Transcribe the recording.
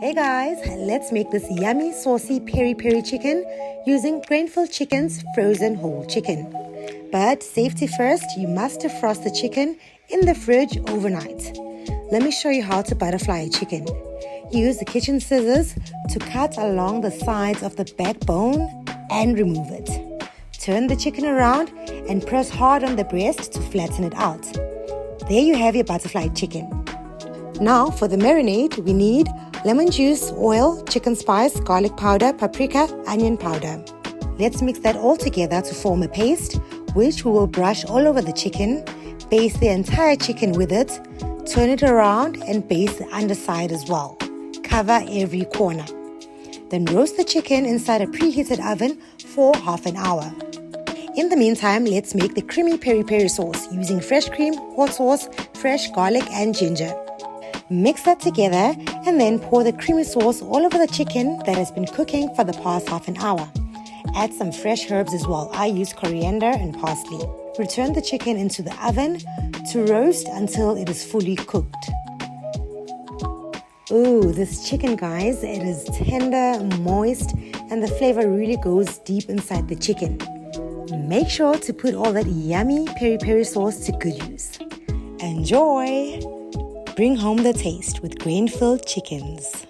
Hey guys, let's make this yummy saucy peri peri chicken using grain-filled chicken's frozen whole chicken. But safety first, you must defrost the chicken in the fridge overnight. Let me show you how to butterfly a chicken. Use the kitchen scissors to cut along the sides of the backbone and remove it. Turn the chicken around and press hard on the breast to flatten it out. There you have your butterfly chicken. Now for the marinade, we need lemon juice, oil, chicken spice, garlic powder, paprika, onion powder. Let's mix that all together to form a paste, which we will brush all over the chicken. Baste the entire chicken with it. Turn it around and baste the underside as well. Cover every corner. Then roast the chicken inside a preheated oven for half an hour. In the meantime, let's make the creamy peri peri sauce using fresh cream, hot sauce, fresh garlic and ginger. Mix that together and then pour the creamy sauce all over the chicken that has been cooking for the past half an hour. Add some fresh herbs as well. I use coriander and parsley. Return the chicken into the oven to roast until it is fully cooked. Ooh, this chicken, guys, it is tender, moist, and the flavor really goes deep inside the chicken. Make sure to put all that yummy peri peri sauce to good use. Enjoy! Bring home the taste with grain-filled chickens.